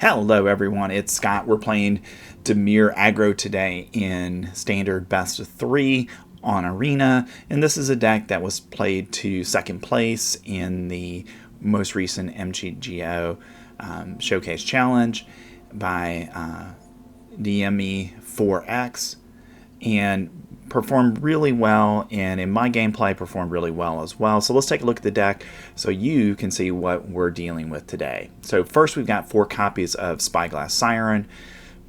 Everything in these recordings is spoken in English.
Hello everyone, it's Scott. We're playing Dimir Aggro today in Standard Best of 3 on Arena, and this is a deck that was played to second place in the most recent MTGO Showcase Challenge by DME4X, and performed really well, and in my gameplay performed really well as well. So let's take a look at the deck so you can see what we're dealing with today. So first we've got 4 copies of Spyglass Siren.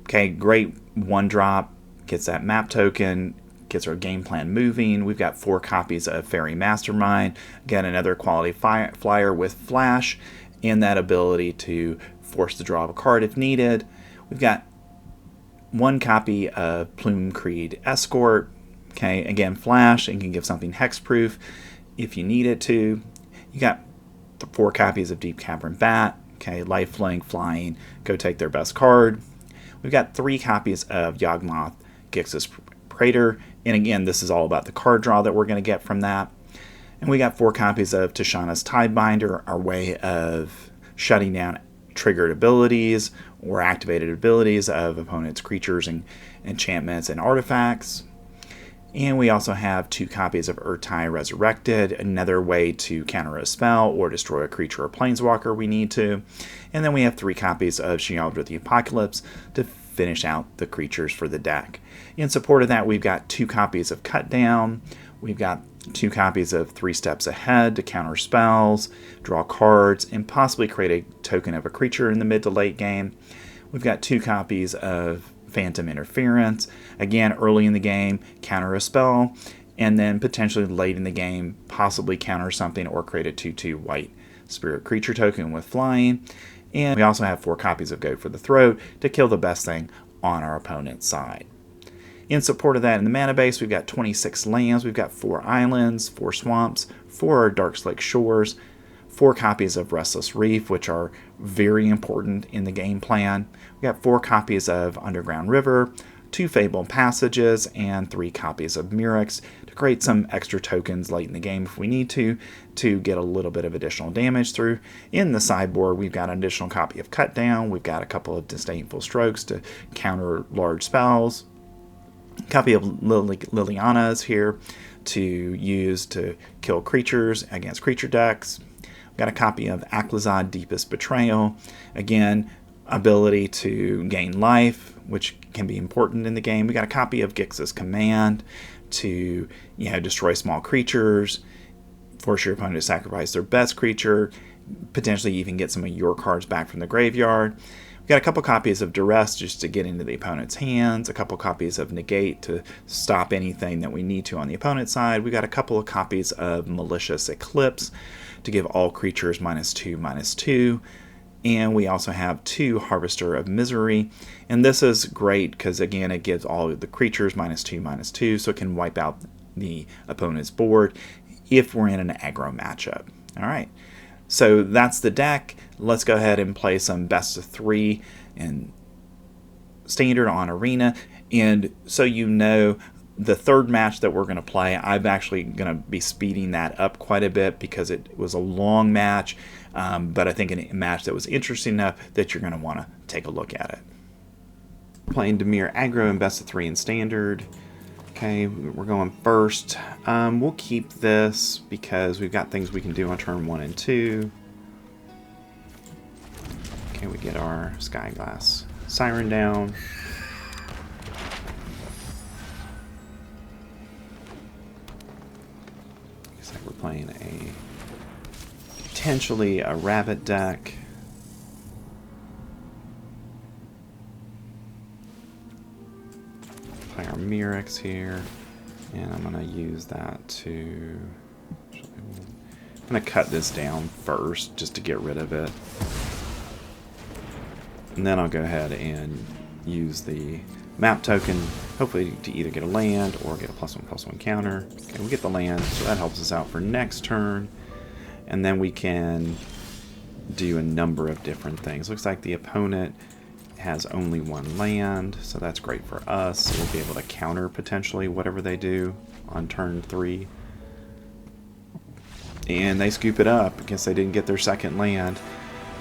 Okay, great 1-drop, gets that map token, gets our game plan moving. We've got 4 copies of Faerie Mastermind, again another quality flyer with flash and that ability to force the draw of a card if needed. We've got 1 copy of Plumecreed Escort. Okay, again, flash and can give something hexproof if you need it to. You got 4 copies of Deep-Cavern Bat. Okay, lifelink, flying, go take their best card. We've got 3 copies of Yawgmoth Praetor, and again, this is all about the card draw that we're going to get from that. And we got 4 copies of Tishana's Tidebinder, our way of shutting down triggered abilities or activated abilities of opponents' creatures and enchantments and artifacts. And we also have 2 copies of Ertai Resurrected, another way to counter a spell or destroy a creature or planeswalker we need to. And then we have 3 copies of Sheoldred the Apocalypse to finish out the creatures for the deck. In support of that, we've got 2 copies of Cut Down. We've got 2 copies of 3 Steps Ahead to counter spells, draw cards, and possibly create a token of a creature in the mid to late game. We've got 2 copies of Phantom Interference, again early in the game, counter a spell, and then potentially late in the game, possibly counter something or create a 2/2 white spirit creature token with flying. And we also have 4 copies of Goat for the Throat to kill the best thing on our opponent's side. In support of that, in the mana base, we've got 26 lands, we've got 4 islands, 4 swamps, 4 Darkslick Shores, 4 copies of Restless Reef, which are very important in the game plan. We got 4 copies of Underground River, 2 Fabled Passages, and 3 copies of Mirrex to create some extra tokens late in the game if we need to get a little bit of additional damage through. In the sideboard, we've got an additional copy of Cut Down, we've got a couple of Disdainful Strokes to counter large spells, a copy of Liliana is here to use to kill creatures against creature decks. Got a copy of Aclazotz Deepest Betrayal, again ability to gain life, which can be important in the game. We got a copy of Gix's Command to destroy small creatures, force your opponent to sacrifice their best creature, potentially even get some of your cards back from the graveyard. We got a couple copies of Duress just to get into the opponent's hands, a couple copies of Negate to stop anything that we need to on the opponent's side. We got a couple of copies of Malicious Eclipse to give all creatures -2/-2. And we also have 2 Harvester of Misery. And this is great because, again, it gives all of the creatures -2/-2, so it can wipe out the opponent's board if we're in an aggro matchup. All right, so that's the deck. Let's go ahead and play some best of 3 and Standard on Arena. And so the third match that we're going to play, I'm actually going to be speeding that up quite a bit because it was a long match, but I think a match that was interesting enough that you're going to want to take a look at it. Playing Dimir Aggro in best of 3 in Standard. Okay, we're going first. We'll keep this because we've got things we can do on turn 1 and 2. Okay, we get our Spyglass Siren down. We're playing potentially a rabbit deck. Play our Mirrex here, and I'm going to use that to... I'm going to cut this down first just to get rid of it. And then I'll go ahead and use the map token, hopefully to either get a land or get a +1/+1 counter. Okay, we get the land, so that helps us out for next turn. And then we can do a number of different things. Looks like the opponent has only 1 land, so that's great for us. So we'll be able to counter potentially whatever they do on turn 3. And they scoop it up. I guess they didn't get their second land.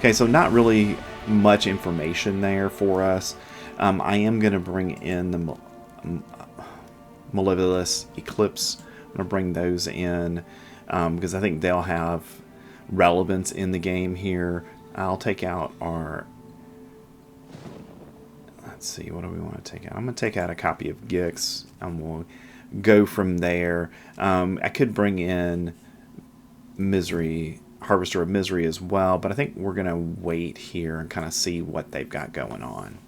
Okay, so not really much information there for us. I am going to bring in the Malicious Eclipse. I'm going to bring those in because I think they'll have relevance in the game here. I'll take out our... Let's see, what do we want to take out? I'm going to take out a copy of Gix, and we'll go from there. I could bring in Misery... Harvester of Misery as well, but I think we're going to wait here and kind of see what they've got going on.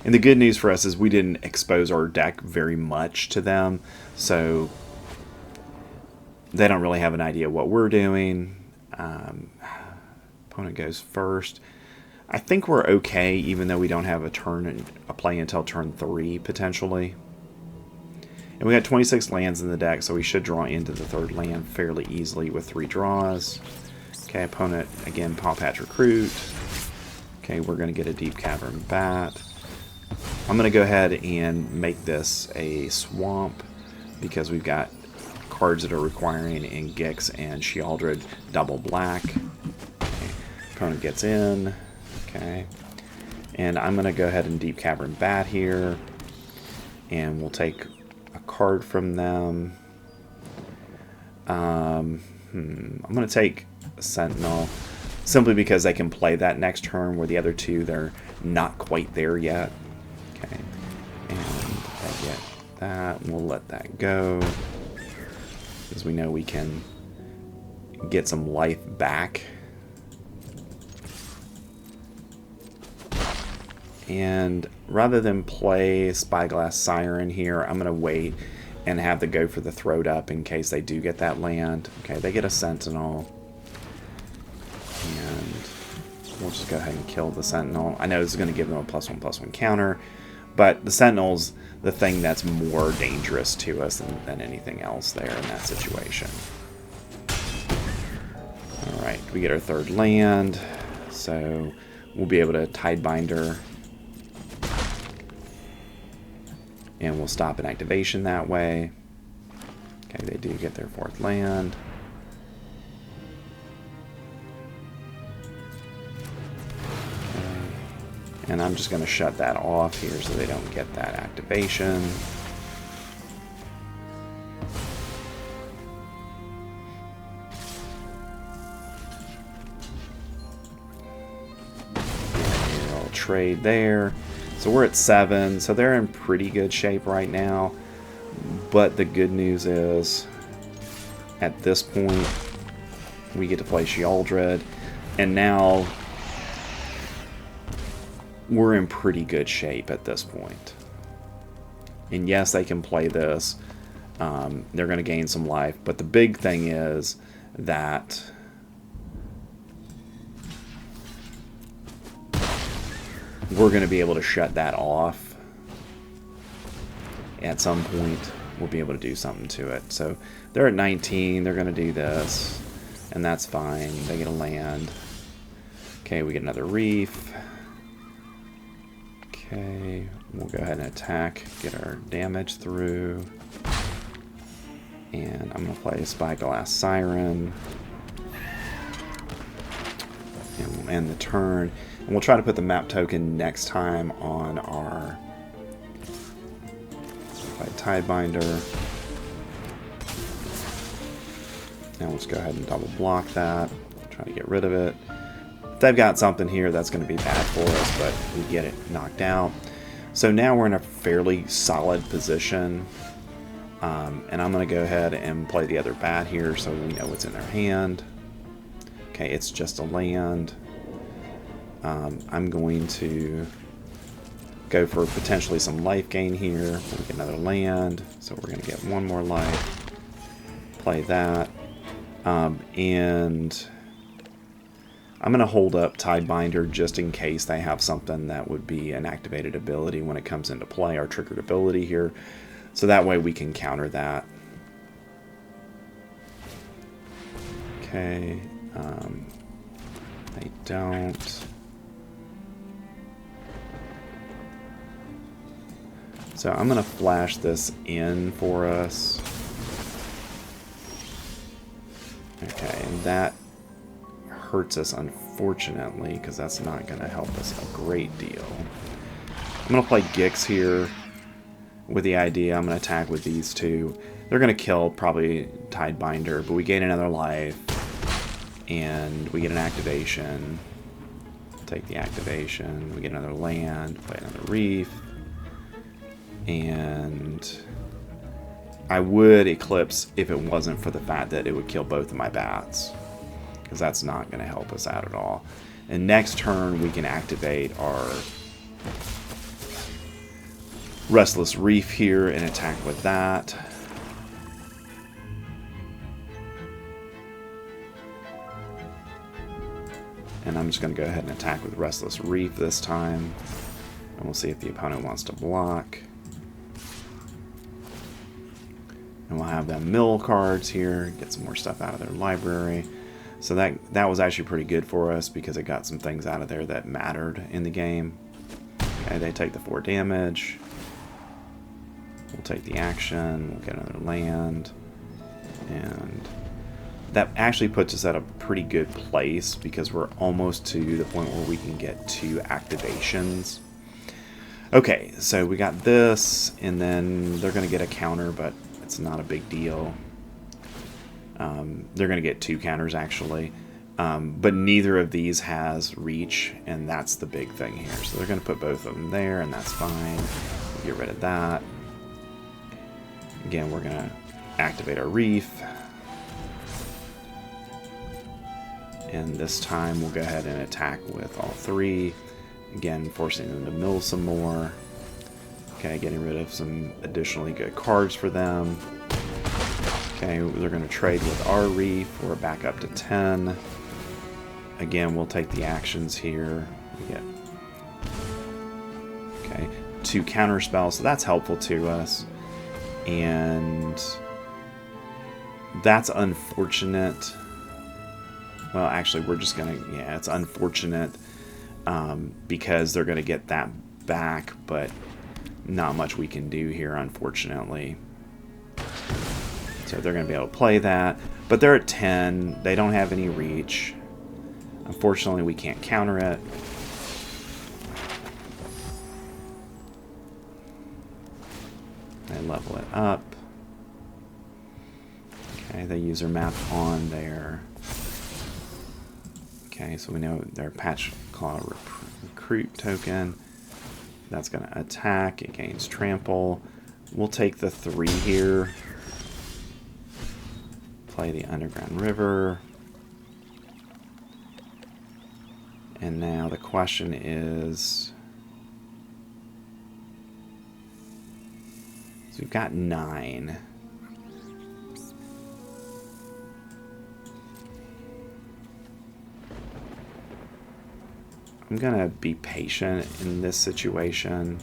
And the good news for us is we didn't expose our deck very much to them, so they don't really have an idea what we're doing. Opponent goes first. I think we're okay, even though we don't have a play until turn 3, potentially. And we got 26 lands in the deck, so we should draw into the third land fairly easily with 3 draws. Okay, opponent, again, Paw Patch Recruit. Okay, we're going to get a Deep-Cavern Bat. I'm going to go ahead and make this a swamp because we've got cards that are requiring in Gix and Sheoldred double black. Okay, opponent gets in. Okay, and I'm going to go ahead and Deep-Cavern Bat here, and we'll take a card from them. I'm going to take Sentinel simply because they can play that next turn, where the other two, they're not quite there yet. Okay, and I get that, and we'll let that go because we know we can get some life back. And rather than play Spyglass Siren here, I'm going to wait and have the go for the Throat Up in case they do get that land. Okay, they get a Sentinel. And we'll just go ahead and kill the Sentinel. I know this is going to give them a +1/+1 counter, but the Sentinel's the thing that's more dangerous to us than anything else there in that situation. Alright, we get our third land, so we'll be able to Tidebinder. And we'll stop an activation that way. Okay, they do get their fourth land. Okay. And I'm just going to shut that off here so they don't get that activation. And I'll trade there. So we're at 7, so they're in pretty good shape right now. But the good news is, at this point, we get to play Sheoldred, and now we're in pretty good shape at this point. And yes, they can play this. They're going to gain some life, but the big thing is that we're going to be able to shut that off. At some point, we'll be able to do something to it. So they're at 19. They're going to do this, and that's fine. They get a land. Okay, we get another reef. Okay, we'll go ahead and attack, get our damage through. And I'm going to play a Spyglass Siren. And we'll end the turn. And we'll try to put the map token next time on our Tidebinder. Now let's go ahead and double block that. Try to get rid of it. If they've got something here, that's going to be bad for us, but we get it knocked out. So now we're in a fairly solid position. And I'm going to go ahead and play the other bat here so we know what's in their hand. Okay, it's just a land. I'm going to go for potentially some life gain here. We get another land, so we're going to get one more life. Play that. And I'm going to hold up Tidebinder just in case they have something that would be an activated ability when it comes into play, our triggered ability here. So that way we can counter that. Okay. They don't. So I'm going to flash this in for us. Okay, and that hurts us, unfortunately, because that's not going to help us a great deal. I'm going to play Gix here with the idea I'm going to attack with these two. They're going to kill probably Tidebinder, but we gain another life, and we get an activation. Take the activation. We get another land, play another reef, and I would Eclipse if it wasn't for the fact that it would kill both of my bats, because that's not going to help us out at all. And next turn we can activate our Restless Reef here and attack with that. And I'm just going to go ahead and attack with Restless Reef this time. And we'll see if the opponent wants to block. And we'll have them mill cards here, get some more stuff out of their library. So that was actually pretty good for us because it got some things out of there that mattered in the game. Okay, they take the 4 damage. We'll take the action. We'll get another land. And that actually puts us at a pretty good place because we're almost to the point where we can get 2 activations. Okay, so we got this, and then they're going to get a counter, but it's not a big deal. They're going to get 2 counters, actually. But neither of these has reach, and that's the big thing here. So they're going to put both of them there, and that's fine. We'll get rid of that. Again, we're going to activate our reef. And this time we'll go ahead and attack with all 3. Again, forcing them to mill some more. Okay, getting rid of some additionally good cards for them. Okay, they're going to trade with our reef. We're back up to 10. Again, we'll take the actions here. We get, okay, 2 counter spells, so that's helpful to us. And that's unfortunate. Well, actually, we're just going to, yeah, it's unfortunate because they're going to get that back, but not much we can do here, unfortunately. So they're going to be able to play that. But they're at 10. They don't have any reach. Unfortunately, we can't counter it. They level it up. Okay, they use their map on there. Okay, so we know their Patch Claw recruit token. That's going to attack. It gains trample. We'll take the 3 here. Play the Underground River. And now the question is, so we've got 9. I'm going to be patient in this situation.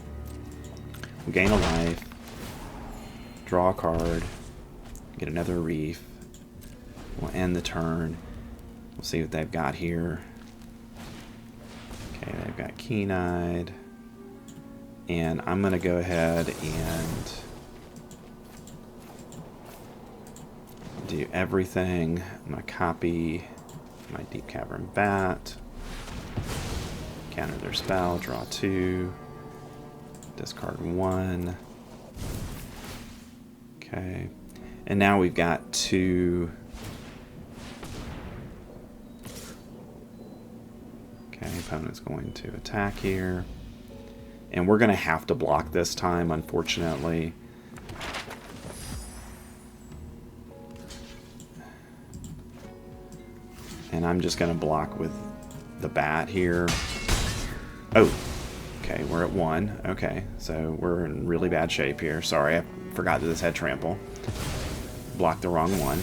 We'll gain a life. Draw a card. Get another reef. We'll end the turn. We'll see what they've got here. Okay, they've got Keen-Eyed. And I'm going to go ahead and do everything. I'm going to copy my Deep-Cavern Bat. Counter their spell, draw 2. Discard 1. Okay. And now we've got 2. Okay, opponent's going to attack here. And we're going to have to block this time, unfortunately. And I'm just going to block with the bat here. Oh, okay, we're at 1. Okay, so we're in really bad shape here. Sorry, I forgot that this had trample. Blocked the wrong one.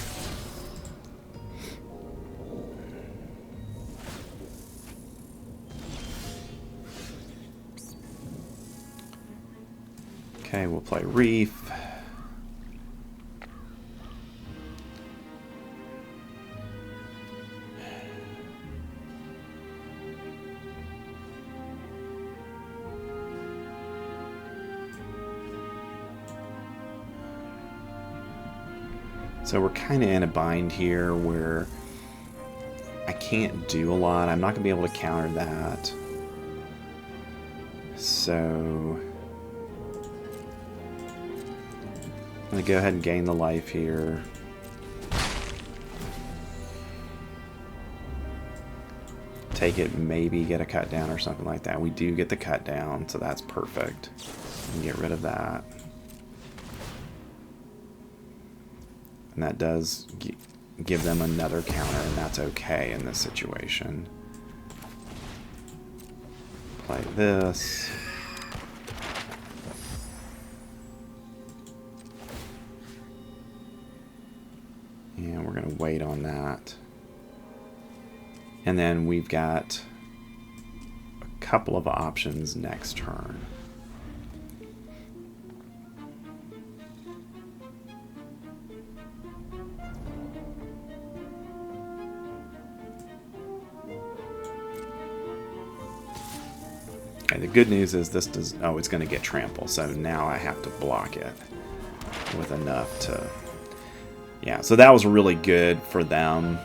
Okay, we'll play Reef. So we're kind of in a bind here where I can't do a lot. I'm not going to be able to counter that. So I'm going to go ahead and gain the life here. Take it, maybe get a cut down or something like that. We do get the cut down, so that's perfect. And get rid of that. And that does give them another counter, and that's okay in this situation. Play this. And we're going to wait on that. And then we've got a couple of options next turn. Okay, the good news is this does... Oh, it's going to get trample, so now I have to block it with enough to... Yeah, so that was really good for them,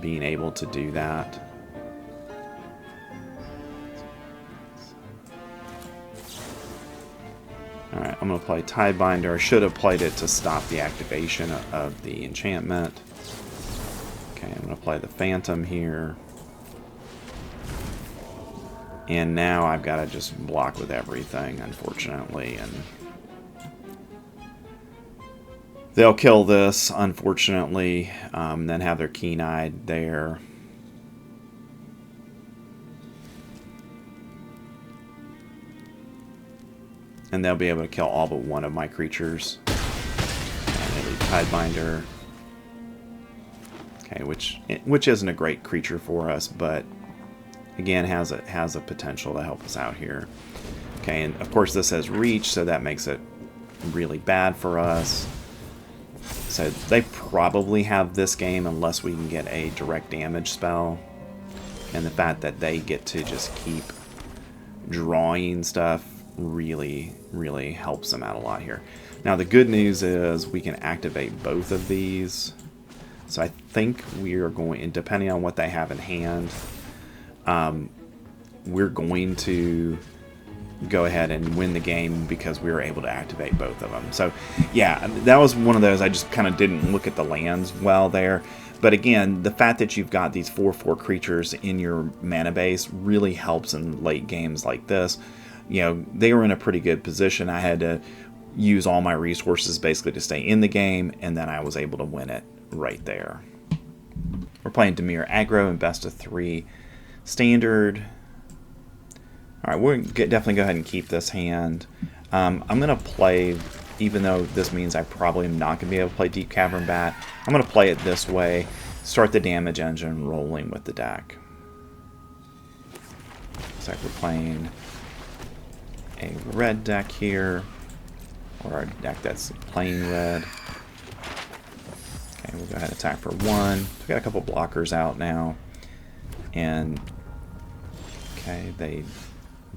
being able to do that. Alright, I'm going to play Tidebinder. I should have played it to stop the activation of the enchantment. Okay, I'm going to play the Phantom here. And now I've got to just block with everything, unfortunately. And they'll kill this, unfortunately, then have their Keen-Eyed there. And they'll be able to kill all but one of my creatures. And they leave Tidebinder. Okay, which isn't a great creature for us, but again has a potential to help us out here. Okay, and of course this has reach, so that makes it really bad for us. So they probably have this game unless we can get a direct damage spell. And the fact that they get to just keep drawing stuff really, really helps them out a lot here. Now the good news is we can activate both of these. So I think we are going, depending on what they have in hand, we're going to go ahead and win the game because we were able to activate both of them. So yeah, that was one of those, I just kind of didn't look at the lands well there. But again, the fact that you've got these 4/4 creatures in your mana base really helps in late games like this. You know, they were in a pretty good position. I had to use all my resources basically to stay in the game, and then I was able to win it right there. We're playing Dimir Aggro in best of 3 standard. Alright, we'll definitely go ahead and keep this hand. I'm going to play, even though this means I probably am not going to be able to play Deep-Cavern Bat, I'm going to play it this way, start the damage engine rolling with the deck. Looks like we're playing a red deck here, or a deck that's plain red. Okay, we'll go ahead and attack for 1. We've got a couple blockers out now. And, okay, they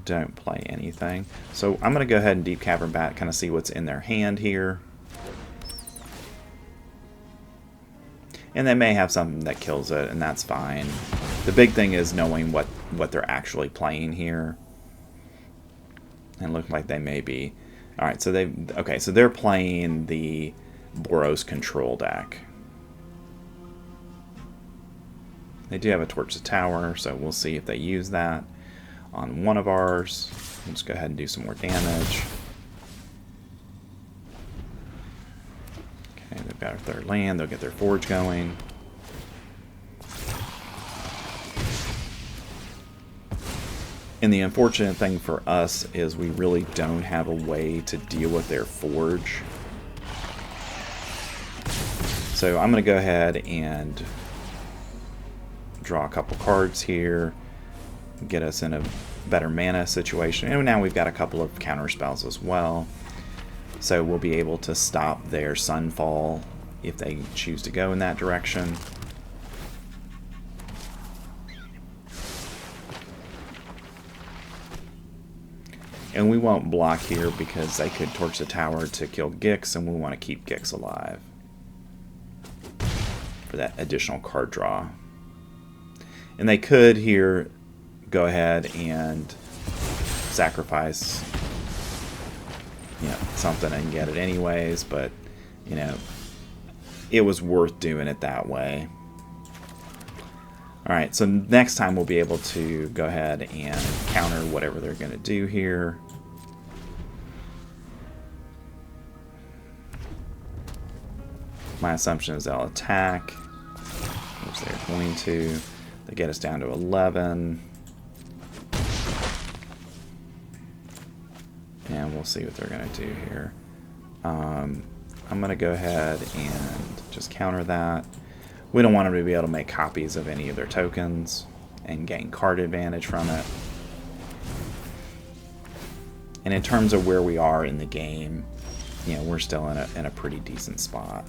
don't play anything. So I'm going to go ahead and Deep-Cavern Bat, kind of see what's in their hand here. And they may have something that kills it, and that's fine. The big thing is knowing what they're actually playing here. And look like they may be. Alright, so so they're playing the Boros control deck. They do have a Torch the Tower, so we'll see if they use that on one of ours. We'll just go ahead and do some more damage. Okay, they've got their land, they'll get their forge going. And the unfortunate thing for us is we really don't have a way to deal with their forge. So I'm going to go ahead and draw a couple cards here, get us in a better mana situation. And now we've got a couple of counter spells as well. So we'll be able to stop their Sunfall if they choose to go in that direction. And we won't block here because they could Torch the Tower to kill Gix, and we want to keep Gix alive. for that additional card draw. And they could here go ahead and sacrifice, you know, something and get it anyways, but, you know, it was worth doing it that way. Alright, so next time we'll be able to go ahead and counter whatever they're going to do here. My assumption is they'll attack, which they're going to. They get us down to 11. And we'll see what they're going to do here. I'm going to go ahead and just counter that. We don't want them to be able to make copies of any of their tokens and gain card advantage from it. And in terms of where we are in the game, you know, we're still in a pretty decent spot.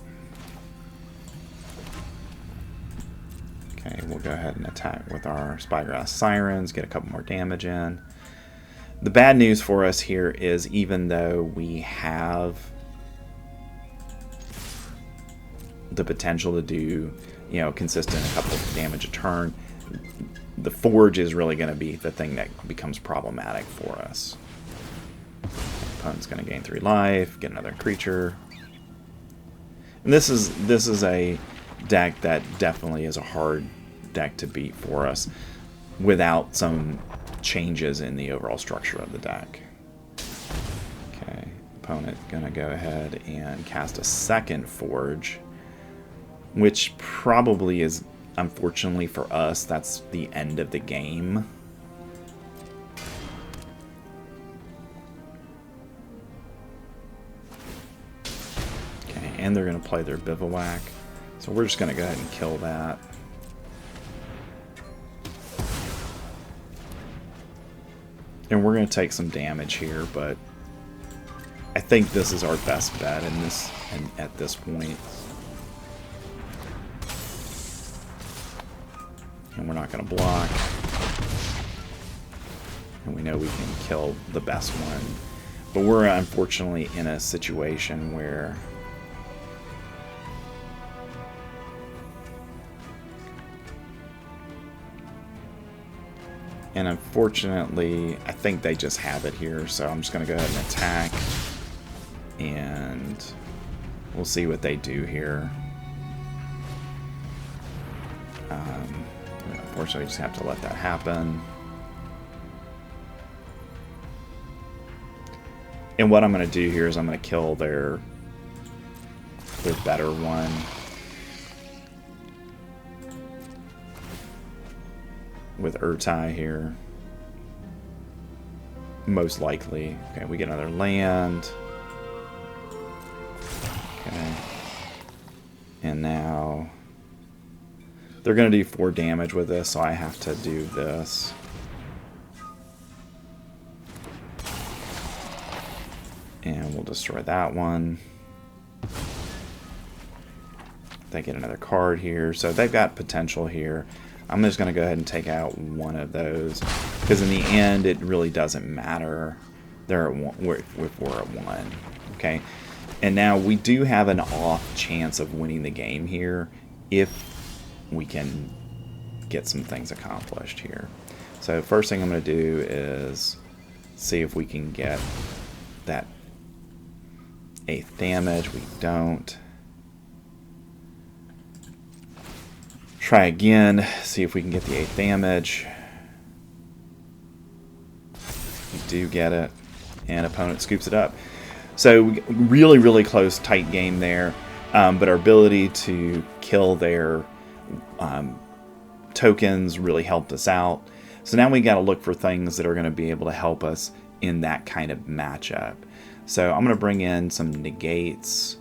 Okay, we'll go ahead and attack with our Spyglass Sirens, get a couple more damage in. The bad news for us here is, even though we have the potential to do, you know, consistent a couple of damage a turn, the Forge is really going to be the thing that becomes problematic for us. Opponent's going to gain 3 life, get another creature. And this is a deck that definitely is a hard deck to beat for us without some changes in the overall structure of the deck. Okay, opponent gonna go ahead and cast a second Forge, which probably is, unfortunately for us, that's the end of the game. Okay, and they're gonna play their Bivouac, so we're just gonna go ahead and kill that. And we're going to take some damage here, but I think this is our best bet in this, and at this point. And we're not going to block. And we know we can kill the best one. But we're unfortunately in a situation where and unfortunately, I think they just have it here, so I'm just going to go ahead and attack. And we'll see what they do here. Unfortunately, we just have to let that happen. And what I'm going to do here is I'm going to kill their better one. With Ertai here. Most likely. Okay, we get another land. Okay. And now they're going to do 4 damage with this, so I have to do this. And we'll destroy that one. They get another card here, so they've got potential here. I'm just going to go ahead and take out one of those, because in the end it really doesn't matter. They're at 1, we're at 1. Okay, and now we do have an off chance of winning the game here if we can get some things accomplished here. So first thing I'm going to do is see if we can get that 8th damage. We don't. Try again, see if we can get the 8th damage. We do get it, and opponent scoops it up. So really, really close, tight game there, but our ability to kill their tokens really helped us out. So now we got to look for things that are going to be able to help us in that kind of matchup. So I'm going to bring in some negates,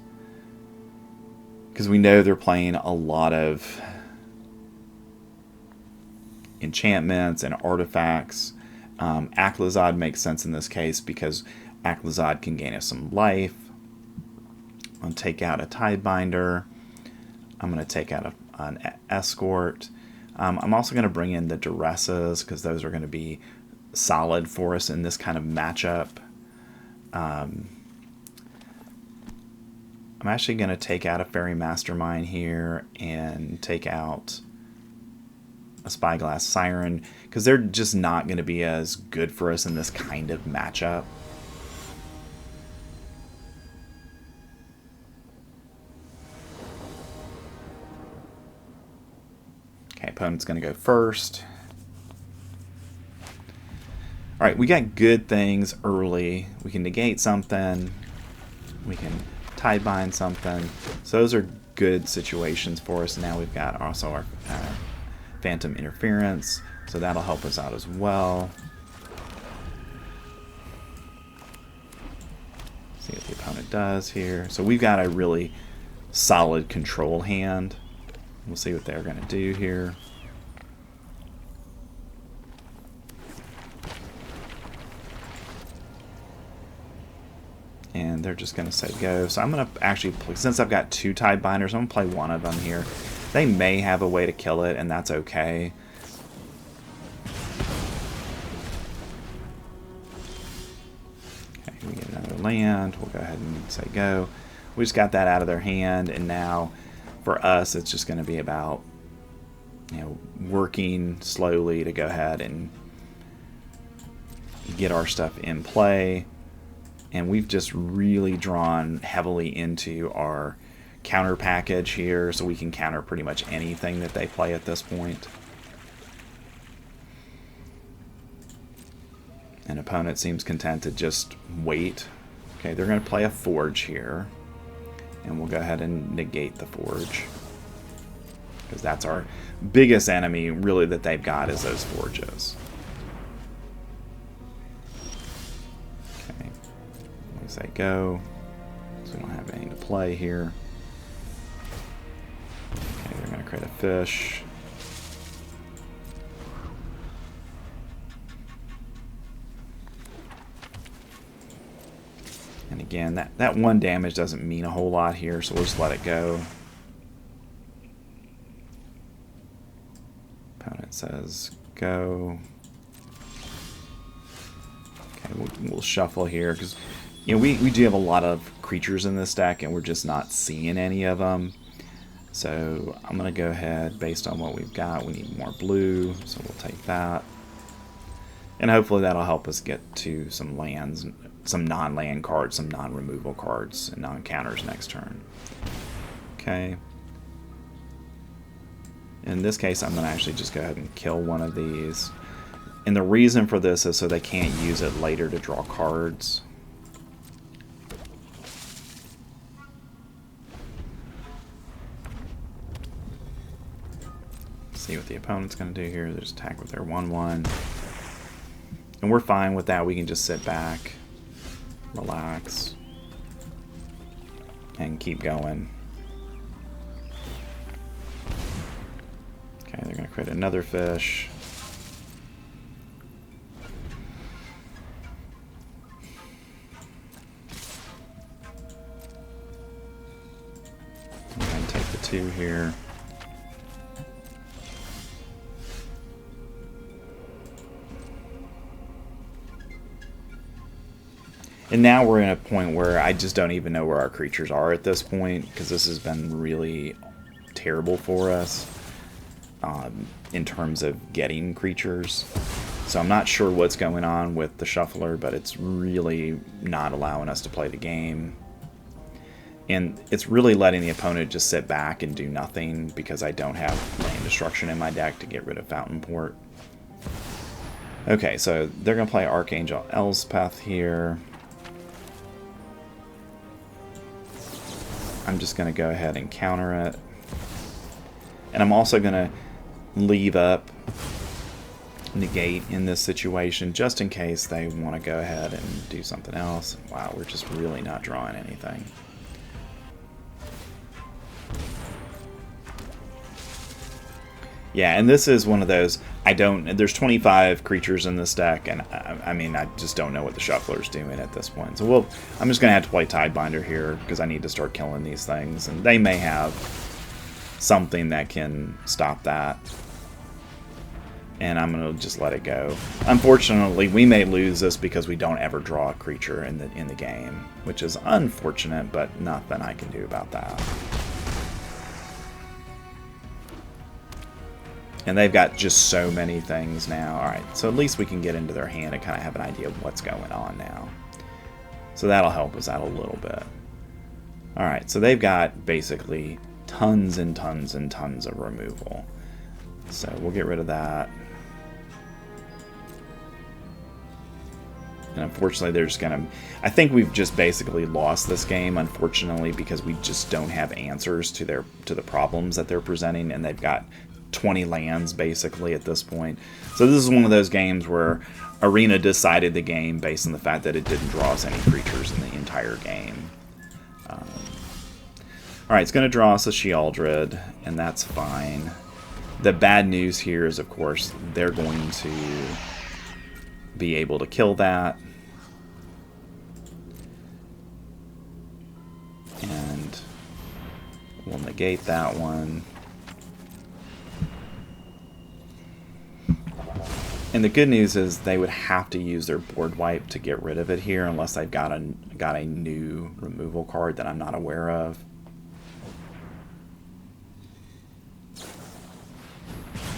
because we know they're playing a lot of enchantments and artifacts. Aclazotz makes sense in this case because Aclazotz can gain us some life. I'll take out a Tidebinder. I'm going to take out an Escort. I'm also going to bring in the Duresses because those are going to be solid for us in this kind of matchup. I'm actually going to take out a Faerie Mastermind here and take out a Spyglass Siren, because they're just not going to be as good for us in this kind of matchup. Okay, opponent's going to go first. Alright, we got good things early. We can negate something. We can Tidebind something. So those are good situations for us. Now we've got also our Phantom Interference, so that'll help us out as well. See what the opponent does here. So we've got a really solid control hand. We'll see what they're going to do here. And they're just going to say go. So I'm going to actually, since I've got 2 Tidebinders, I'm going to play one of them here. They may have a way to kill it, and that's okay. Okay, we get another land. We'll go ahead and say go. We just got that out of their hand, and now for us, it's just going to be about, you know, working slowly to go ahead and get our stuff in play. And we've just really drawn heavily into our counter package here, so we can counter pretty much anything that they play at this point. An opponent seems content to just wait. Okay, they're going to play a Forge here, and we'll go ahead and negate the Forge, because that's our biggest enemy really that they've got, is those Forges. Okay, we say go, so we don't have anything to play here. Okay, they're going to create a fish. And again, that 1 damage doesn't mean a whole lot here, so we'll just let it go. Opponent says go. Okay, we'll shuffle here, because you know, we do have a lot of creatures in this deck, and we're just not seeing any of them. So I'm going to go ahead, based on what we've got, we need more blue, so we'll take that. And hopefully that'll help us get to some lands, some non-land cards, some non-removal cards, and non-counters next turn. Okay. In this case, I'm going to actually just go ahead and kill one of these. And the reason for this is so they can't use it later to draw cards. See what the opponent's going to do here. They just attack with their 1/1. And we're fine with that. We can just sit back, relax, and keep going. Okay, they're going to create another fish. I'm going to take the 2 here. And now we're in a point where I just don't even know where our creatures are at this point, because this has been really terrible for us in terms of getting creatures. So I'm not sure what's going on with the shuffler, but it's really not allowing us to play the game. And it's really letting the opponent just sit back and do nothing, because I don't have land destruction in my deck to get rid of Fountain Port. Okay, so they're going to play Archangel Elspeth here. I'm just going to go ahead and counter it. And I'm also going to leave up Negate in this situation, just in case they want to go ahead and do something else. Wow, we're just really not drawing anything. Yeah, and this is one of those, there's 25 creatures in this deck, and I mean, I just don't know what the shuffler's doing at this point. So I'm just going to have to play Tidebinder here, because I need to start killing these things, and they may have something that can stop that. And I'm going to just let it go. Unfortunately, we may lose this because we don't ever draw a creature in the game, which is unfortunate, but nothing I can do about that. And they've got just so many things now. Alright, so at least we can get into their hand and kind of have an idea of what's going on now. So that'll help us out a little bit. Alright, so they've got basically tons and tons and tons of removal. So we'll get rid of that. And unfortunately, they're just going to... I think we've just basically lost this game, unfortunately, because we just don't have answers to the problems that they're presenting, and they've got 20 lands, basically, at this point. So this is one of those games where Arena decided the game based on the fact that it didn't draw us any creatures in the entire game. Alright, it's going to draw us a Sheoldred, and that's fine. The bad news here is, of course, they're going to be able to kill that. And we'll negate that one. And the good news is they would have to use their board wipe to get rid of it here, unless they've got a new removal card that I'm not aware of.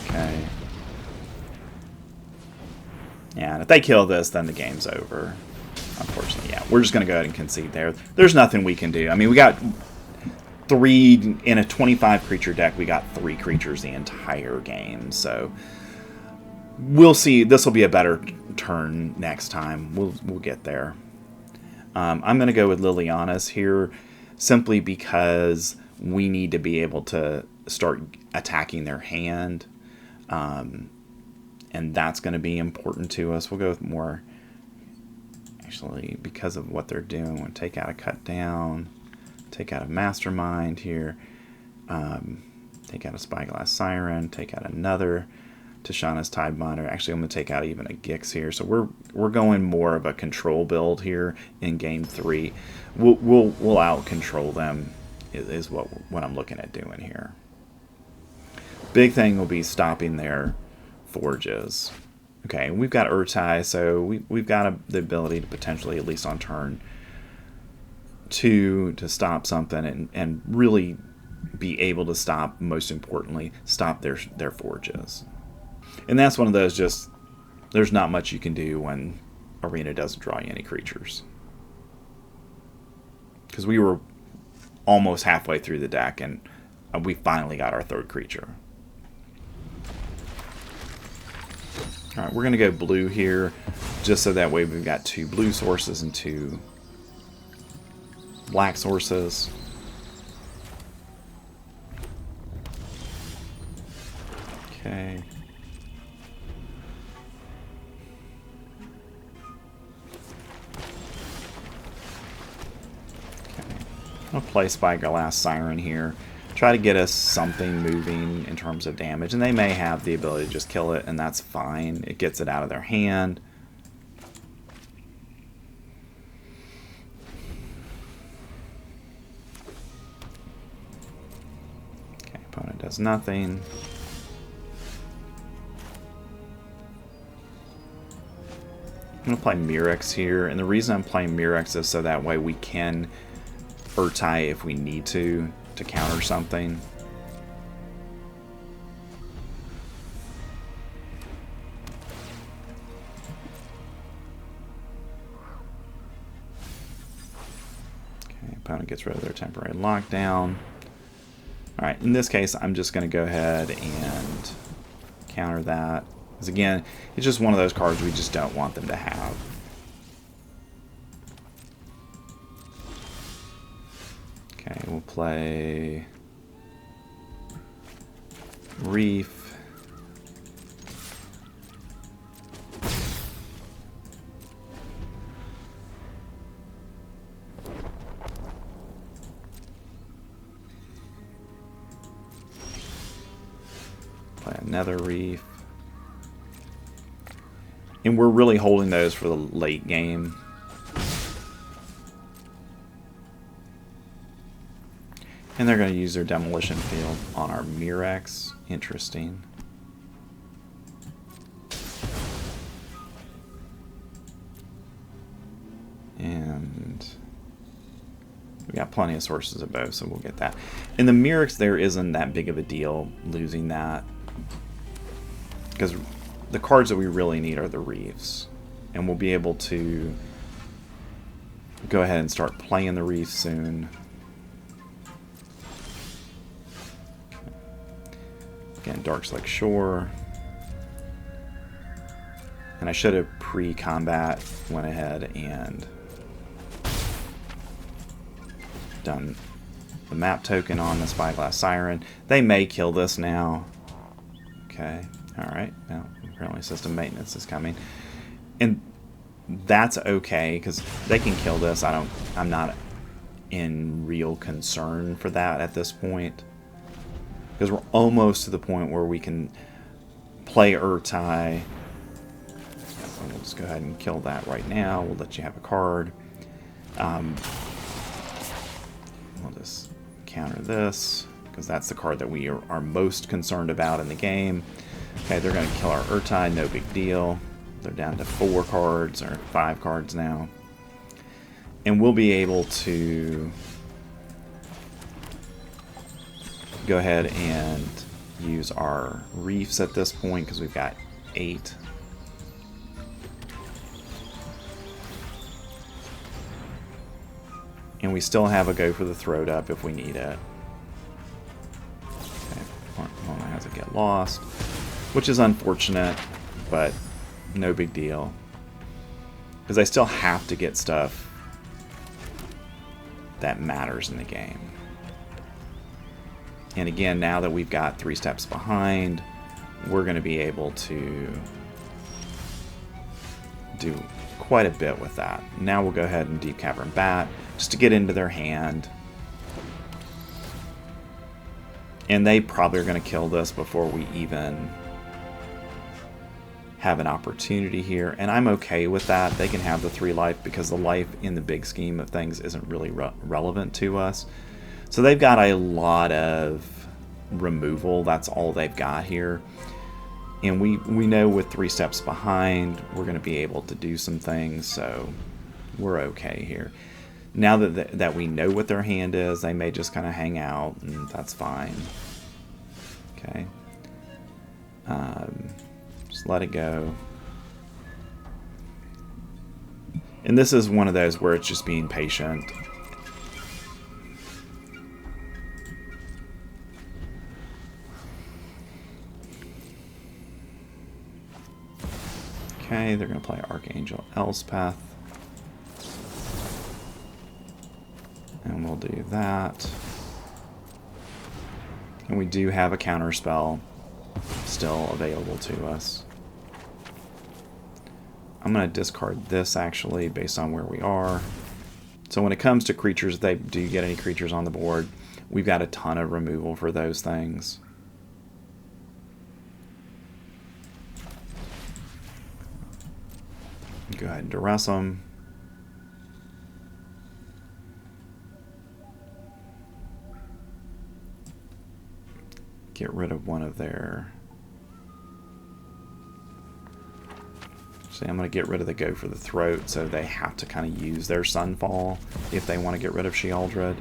Okay. Yeah, and if they kill this, then the game's over. Unfortunately, yeah. We're just going to go ahead and concede there. There's nothing we can do. I mean, we got 3... In a 25 creature deck, we got 3 creatures the entire game, so... We'll see. This will be a better turn next time. We'll get there. I'm going to go with Liliana's here simply because we need to be able to start attacking their hand. And that's going to be important to us. We'll go with more... Actually, because of what they're doing, we'll take out a cut down. Take out a Mastermind here. Take out a Spyglass Siren. Take out another... Tishana's Tidebinder. Actually, I'm going to take out even a Gix here. So we're going more of a control build here in game 3. We'll out control them is what I'm looking at doing here. Big thing will be stopping their forges. Okay, we've got Ertai, so we've got the ability to potentially, at least on turn 2, to stop something and really be able to stop, most importantly, stop their forges. And that's one of those just, there's not much you can do when Arena doesn't draw you any creatures. Because we were almost halfway through the deck and we finally got our 3rd creature. Alright, we're going to go blue here, just so that way we've got 2 blue sources and 2 black sources. Okay. I'll play Spyglass Siren here. Try to get us something moving in terms of damage. And they may have the ability to just kill it, and that's fine. It gets it out of their hand. Okay, opponent does nothing. I'm going to play Mirrex here. And the reason I'm playing Mirrex is so that way we can... Ertai if we need to counter something. Okay, opponent gets rid of their temporary lockdown. Alright, in this case, I'm just going to go ahead and counter that. Because again, it's just one of those cards we just don't want them to have. Okay, we'll play Reef. Play another Reef. And we're really holding those for the late game. And they're going to use their Demolition Field on our Mirrex. Interesting. And we got plenty of sources of both, so we'll get that. In the Mirrex, there isn't that big of a deal losing that, because the cards that we really need are the Reefs. And we'll be able to go ahead and start playing the Reef soon. Again, Darkslick Shore. And I should have pre-combat went ahead and done the map token on the Spyglass Siren. They may kill this now. Okay, alright. Now, apparently system maintenance is coming. And that's okay, because they can kill this. I'm not in real concern for that at this point. Because we're almost to the point where we can play Ertai. We'll just go ahead and kill that right now. We'll let you have a card. We'll just counter this, because that's the card that we are most concerned about in the game. Okay, they're going to kill our Ertai, no big deal. They're down to 4 cards, or 5 cards now. And we'll be able to go ahead and use our Reefs at this point, because we've got 8. And we still have a go for the throat up if we need it. Okay, one has to get lost, which is unfortunate, but no big deal. Because I still have to get stuff that matters in the game. And again, now that we've got 3 steps behind, we're going to be able to do quite a bit with that. Now we'll go ahead and Deep-Cavern Bat, just to get into their hand. And they probably are going to kill this before we even have an opportunity here. And I'm okay with that. They can have the 3 life, because the life in the big scheme of things isn't really relevant to us. So they've got a lot of removal. That's all they've got here. And we know with 3 steps behind, we're going to be able to do some things. So we're okay here. Now that we know what their hand is, they may just kind of hang out, and that's fine. Okay. Just let it go. And this is one of those where it's just being patient. Okay, they're going to play Archangel Elspeth. And we'll do that. And we do have a counter spell still available to us. I'm going to discard this, actually, based on where we are. So when it comes to creatures, if they do get any creatures on the board, we've got a ton of removal for those things. Go ahead and Duress them. Get rid of one of their... See, I'm going to get rid of the go for the throat, so they have to kind of use their Sunfall if they want to get rid of Sheoldred,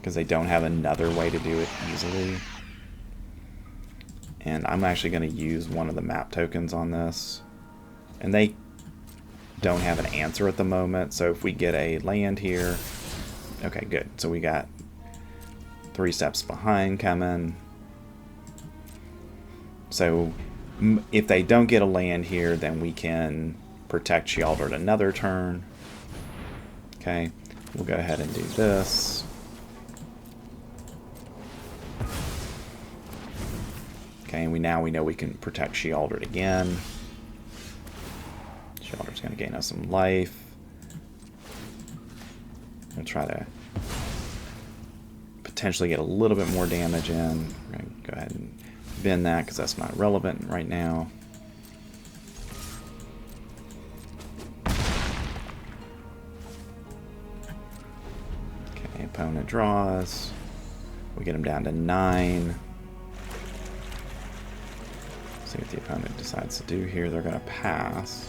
because they don't have another way to do it easily. And I'm actually going to use one of the map tokens on this. And they don't have an answer at the moment, so if we get a land here... Okay, good. So we got 3 steps behind coming. So if they don't get a land here, then we can protect Sheoldred another turn. Okay, we'll go ahead and do this. Okay, and now we know we can protect Sheoldred again. Sheoldred's going to gain us some life. We'll try to potentially get a little bit more damage in. We're going to go ahead and bend that, because that's not relevant right now. Okay, opponent draws. We get him down to 9. See what the opponent decides to do here. They're going to pass.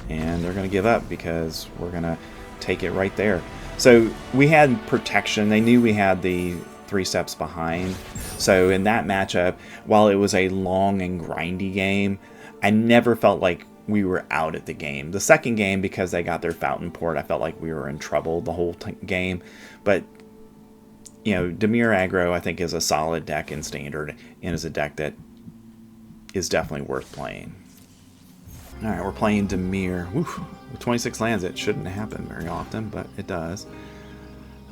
And they're going to give up because we're going to take it right there. So we had protection. They knew we had the 3 steps behind. So in that matchup, while it was a long and grindy game, I never felt like we were out at the game. The second game, because they got their Fountain Port, I felt like we were in trouble the whole game. But, you know, Dimir Aggro, I think, is a solid deck in Standard and is a deck that is definitely worth playing. All right, we're playing Dimir. Woof. With 26 lands, it shouldn't happen very often, but it does.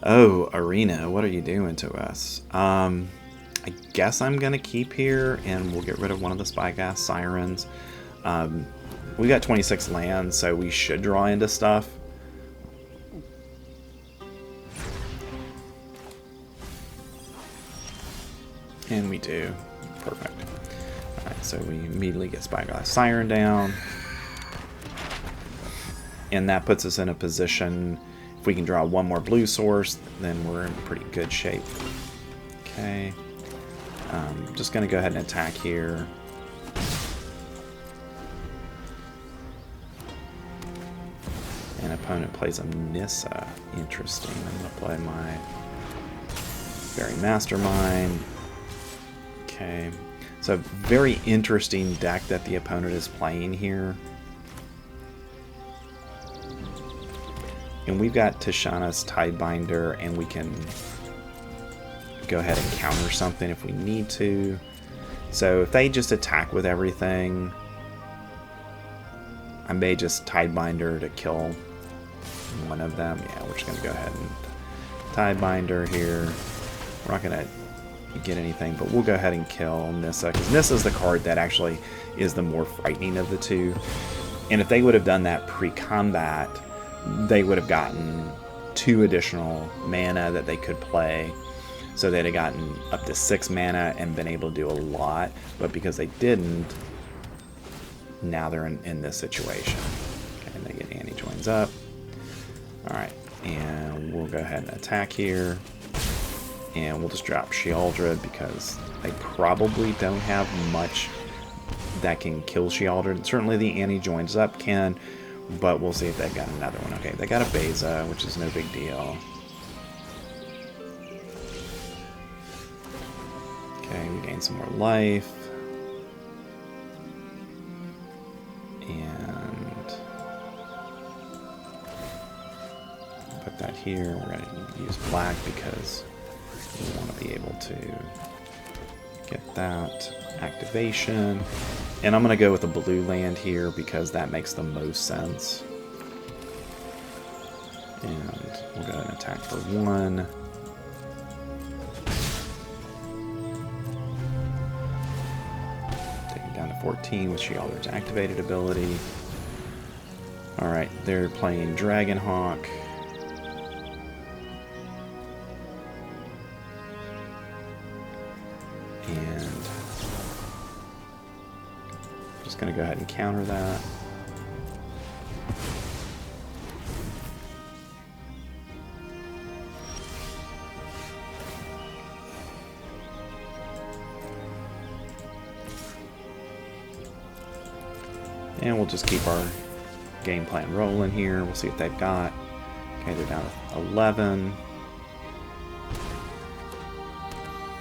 Oh, Arena, what are you doing to us? I guess I'm going to keep here, and we'll get rid of one of the Spyglass Sirens. We got 26 lands, so we should draw into stuff. And we do. Perfect. Alright, so we immediately get Spyglass Siren down. And that puts us in a position, if we can draw one more blue source, then we're in pretty good shape. Okay. Just going to go ahead and attack here. An opponent plays a Nissa. Interesting. I'm going to play my Faerie Mastermind. Okay. So, very interesting deck that the opponent is playing here. And we've got Tishana's Tidebinder, and we can go ahead and counter something if we need to. So if they just attack with everything, I may just Tidebinder to kill one of them. Yeah, we're just going to go ahead and Tidebinder here. We're not going to get anything, but we'll go ahead and kill Nissa, because Nissa's the card that actually is the more frightening of the two. And if they would have done that pre-combat, they would have gotten 2 additional mana that they could play. So they'd have gotten up to 6 mana and been able to do a lot. But because they didn't, now they're in this situation. Okay, and they get Annie joins up. Alright, and we'll go ahead and attack here. And we'll just drop Sheoldred because they probably don't have much that can kill Sheoldred. Certainly the Annie joins up can, but we'll see if they've got another one. Okay, they got a Beza, which is no big deal. Okay, we gain some more life. And put that here. We're going to use black because we want to be able to get that activation. And I'm going to go with a blue land here because that makes the most sense. And we'll go ahead and attack for 1. Take it down to 14 with Sheoldred's activated ability. Alright, they're playing Dragonhawk. And just going to go ahead and counter that. And we'll just keep our game plan rolling here. We'll see if they've got. Okay, they're down to 11.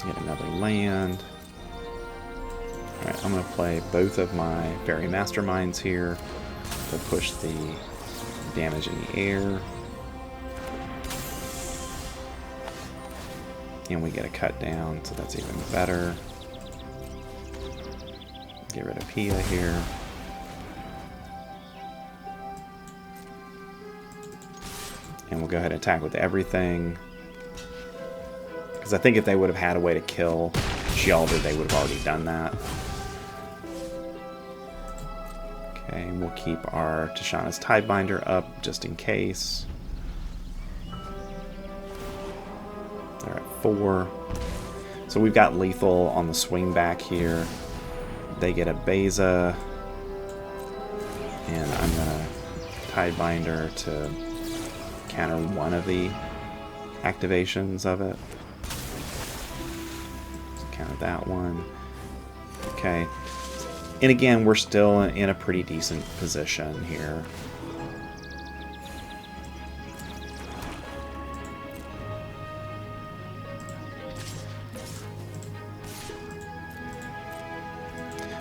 Get another land. Alright, I'm going to play both of my Faerie Masterminds here to push the damage in the air. And we get a cut down, so that's even better. Get rid of Pia here. And we'll go ahead and attack with everything. Because I think if they would have had a way to kill Sheoldred, they would have already done that. Okay, and we'll keep our Tishana's Tidebinder up just in case. They're at 4. So we've got lethal on the swing back here. They get a Beza. And I'm going to Tidebinder to counter one of the activations of it. Counter that one. Okay. And again, we're still in a pretty decent position here.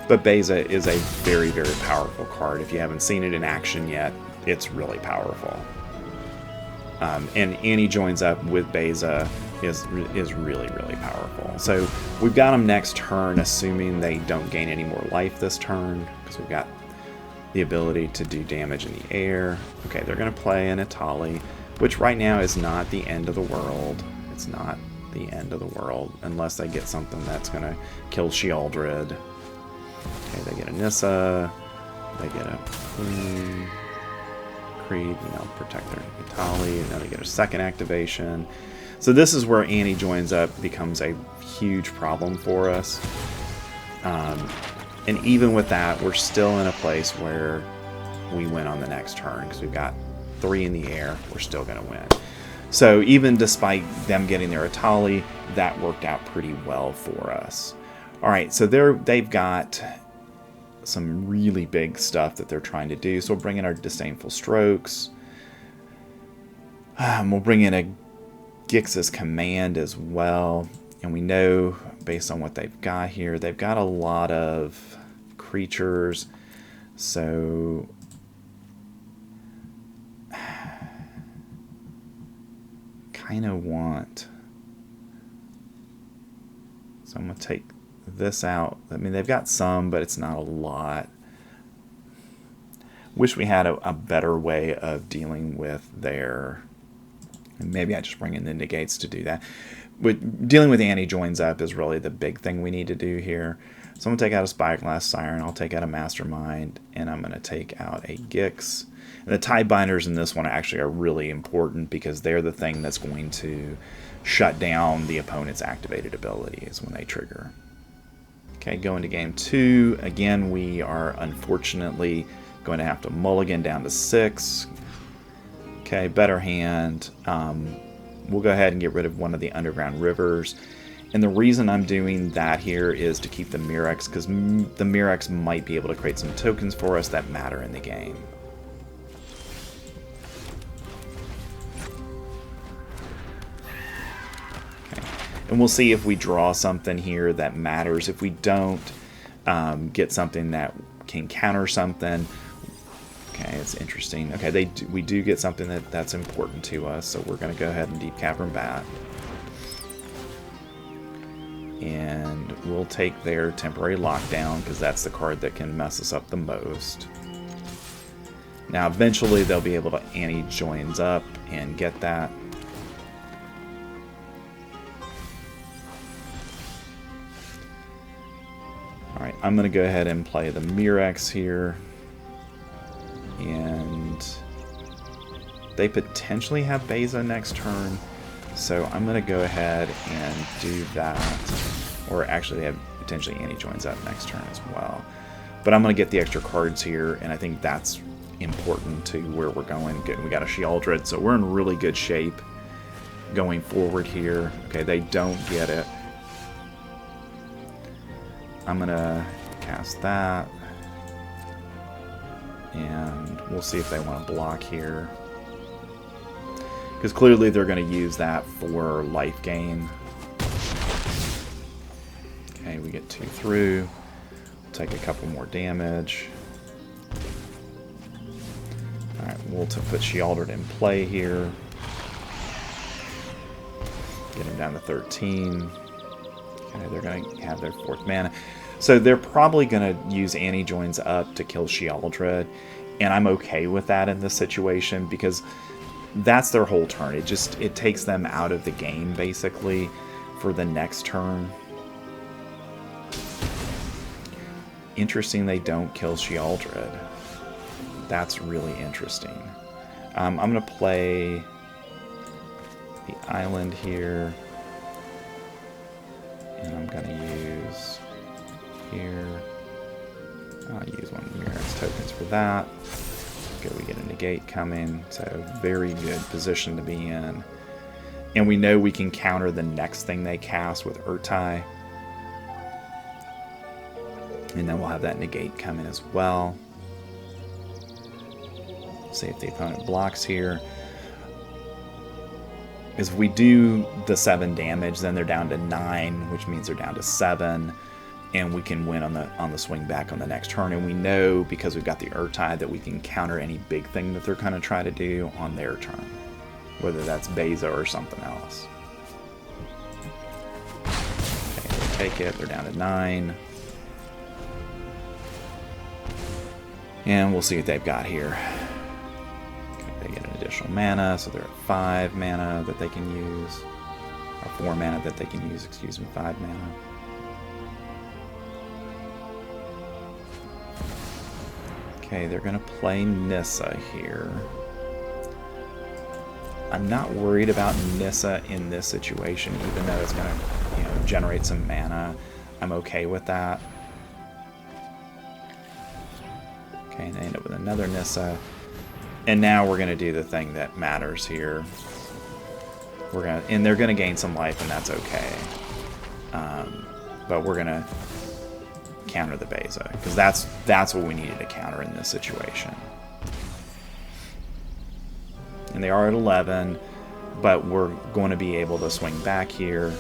But Beza is a very, very powerful card. If you haven't seen it in action yet, it's really powerful. And Annie joins up with Beza is really, really powerful. So we've got them next turn, assuming they don't gain any more life this turn, because we've got the ability to do damage in the air. Okay, they're going to play an Etali, which right now is not the end of the world. It's not the end of the world, unless they get something that's going to kill Sheoldred. Okay, they get a Nissa, they get a Creed, protect their Etali, and then they get a second activation. So this is where Annie joins up, becomes a huge problem for us. And even with that, we're still in a place where we win on the next turn, because we've got 3 in the air, we're still going to win. So even despite them getting their Etali, that worked out pretty well for us. Alright, so they've got some really big stuff that they're trying to do. So we'll bring in our Disdainful Strokes. We'll bring in a Gix's Command as well. And we know, based on what they've got here, they've got a lot of creatures. So kind of want... So I'm going to take this out. I mean, they've got some, but it's not a lot. Wish we had a better way of dealing with their... And maybe I just bring in the negates to do that. But dealing with Annie joins up is really the big thing we need to do here. So I'm going to take out a Spyglass Siren, I'll take out a Mastermind, and I'm going to take out a Gix. And the Tidebinders in this one actually are really important, because they're the thing that's going to shut down the opponent's activated abilities when they trigger. Okay, going to game 2. Again, we are unfortunately going to have to mulligan down to 6. Okay, better hand. We'll go ahead and get rid of one of the Underground Rivers. And the reason I'm doing that here is to keep the Mirrex, because the Mirrex might be able to create some tokens for us that matter in the game. Okay. And we'll see if we draw something here that matters. If we don't get something that can counter something... Okay, it's interesting. Okay, we do get something that's important to us, so we're going to go ahead and Deep-Cavern Bat. And we'll take their Temporary Lockdown, because that's the card that can mess us up the most. Now, eventually, they'll be able to Annie joins up and get that. Alright, I'm going to go ahead and play the Mirrex here. And they potentially have Beza next turn, so I'm going to go ahead and do that. Or actually, they have potentially Annie joins up next turn as well. But I'm going to get the extra cards here, and I think that's important to where we're going. We got a Sheoldred, so we're in really good shape going forward here. Okay, they don't get it. I'm going to cast that. And we'll see if they want to block here. Because clearly they're going to use that for life gain. Okay, we get 2 through. We'll take a couple more damage. Alright, we'll put Sheoldred in play here. Get him down to 13. Okay, they're going to have their 4th mana. So they're probably going to use Annie joins up to kill Sheoldred, and I'm okay with that in this situation, because that's their whole turn. It takes them out of the game, basically, for the next turn. Interesting they don't kill Sheoldred. That's really interesting. I'm going to play the island here, and I'm going to use... here. I'll use one of the Mirrex tokens for that. Okay, we get a negate coming, so very good position to be in. And we know we can counter the next thing they cast with Ertai. And then we'll have that negate coming as well. See if the opponent blocks here. If we do the 7 damage, then they're down to 9, which means they're down to 7. and we can win on the swing back on the next turn. And we know, because we've got the Ertai, that we can counter any big thing that they're going to try to do on their turn, whether that's Beza or something else. Okay, they take it. They're down to 9. And we'll see what they've got here. Okay, they get an additional mana, so they're at 5 mana that they can use. Or 4 mana that they can use, excuse me, 5 mana. Okay, they're going to play Nissa here. I'm not worried about Nissa in this situation, even though it's going to, you know, generate some mana. I'm okay with that. Okay, and they end up with another Nissa. And now we're going to do the thing that matters here. And they're going to gain some life, and that's okay. But we're going to counter the Beza, because that's what we needed to counter in this situation. And they are at 11, but we're going to be able to swing back here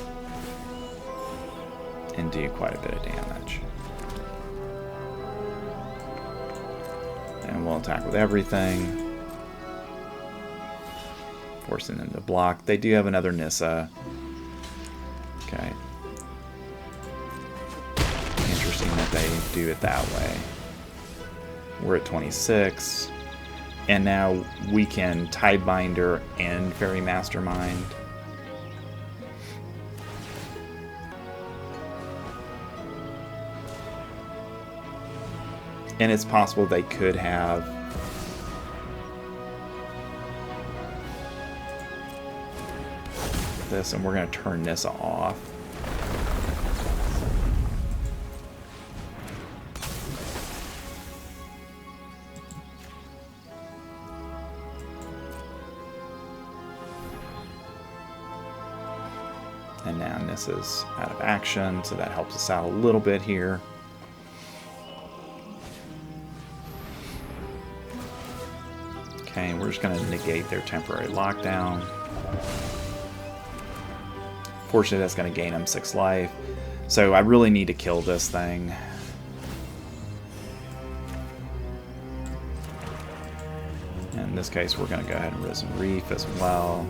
and do quite a bit of damage. And we'll attack with everything, forcing them to block. They do have another Nissa. Okay. Interesting that they do it that way. We're at 26. And now we can Tidebinder and Faerie Mastermind. And it's possible they could have this, and we're going to turn this off. And now Nissa's out of action, so that helps us out a little bit here. Okay, we're just going to negate their temporary lockdown. Fortunately, that's going to gain them 6 life. So I really need to kill this thing. In this case, we're going to go ahead and Restless Reef as well.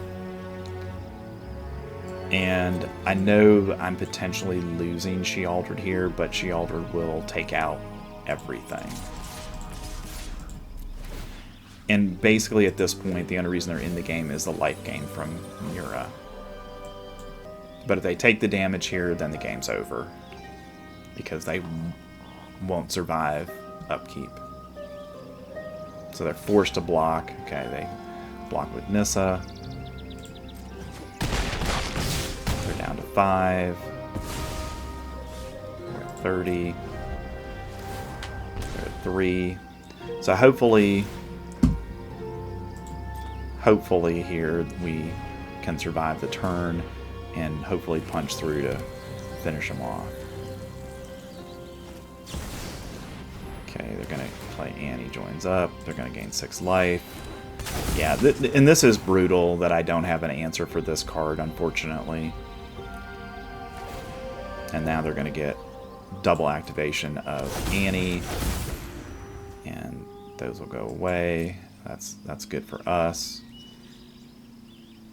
And I know I'm potentially losing Sheoldred here, but Sheoldred will take out everything. And basically at this point, the only reason they're in the game is the life gain from Mirrex. But if they take the damage here, then the game's over, because they won't survive upkeep. So they're forced to block. Okay, they block with Nissa. They're down to 5. We're at 30. They're at 3. So hopefully here we can survive the turn and hopefully punch through to finish them off. Okay, they're going to play Annie joins up. They're going to gain 6 life. Yeah, and this is brutal that I don't have an answer for this card, unfortunately. And now they're going to get double activation of Annie. And those will go away. That's good for us.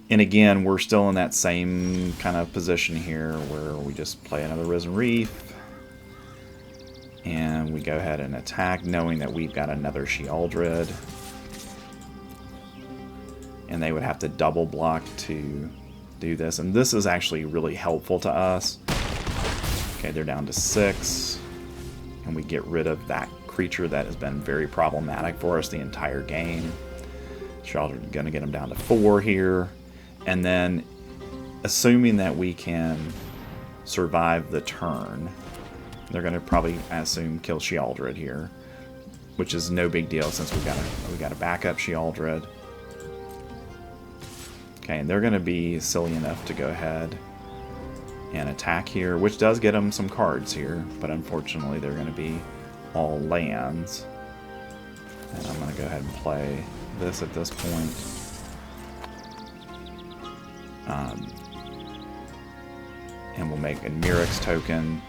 And again, we're still in that same kind of position here where we just play another Restless Reef. And we go ahead and attack, knowing that we've got another Sheoldred. And they would have to double block to do this. And this is actually really helpful to us. Okay, they're down to 6. And we get rid of that creature that has been very problematic for us the entire game. Sheoldred is going to get them down to 4 here. And then, assuming that we can survive the turn, they're going to probably, I assume, kill Sheoldred here, which is no big deal since we got a backup Sheoldred. Okay, and they're going to be silly enough to go ahead and attack here, which does get them some cards here, but unfortunately they're going to be all lands. And I'm going to go ahead and play this at this point. And we'll make a Mirrex token.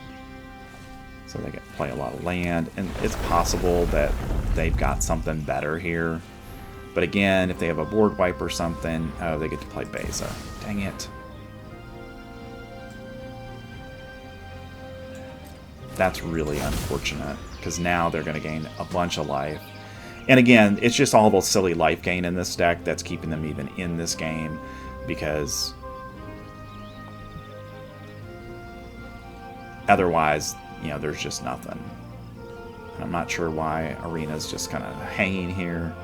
So they get to play a lot of land, and it's possible that they've got something better here. But again, if they have a board wipe or something, oh, they get to play Beza. Dang it. That's really unfortunate, because now they're going to gain a bunch of life. And again, it's just all the silly life gain in this deck that's keeping them even in this game, because otherwise, you know, there's just nothing. I'm not sure why Arena's just kind of hanging here,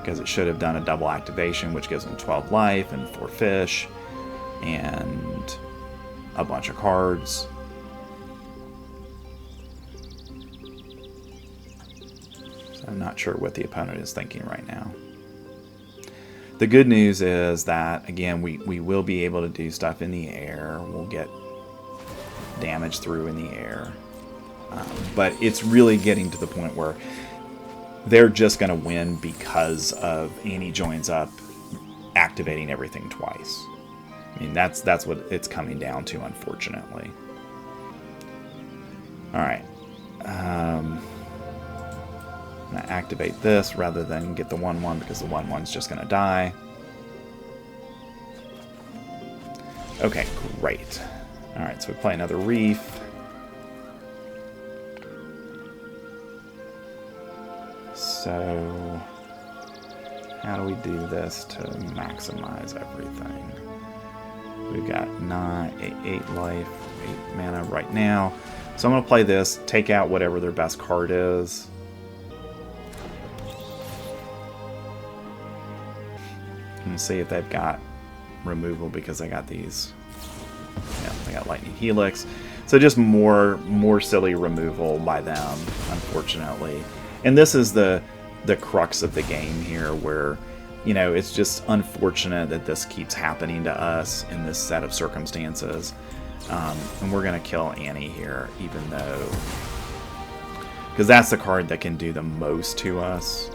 because it should have done a double activation, which gives them 12 life and 4 fish and a bunch of cards. So I'm not sure what the opponent is thinking right now. The good news is that, again, we will be able to do stuff in the air. We'll get damage through in the air. But it's really getting to the point where they're just going to win because of Annie joins up, activating everything twice. I mean, that's what it's coming down to, unfortunately. All right. I'm going to activate this rather than get the 1/1, because the 1/1's just going to die. Okay, great. All right, so we play another Reef. So, how do we do this to maximize everything? We've got 8 life, 8 mana right now. So I'm going to play this, take out whatever their best card is. And see if they've got removal, because they got these. Yeah, they got Lightning Helix. So just more silly removal by them, unfortunately. And this is the crux of the game here, where, you know, it's just unfortunate that this keeps happening to us in this set of circumstances. And we're going to kill Annie here, even though... because that's the card that can do the most to us.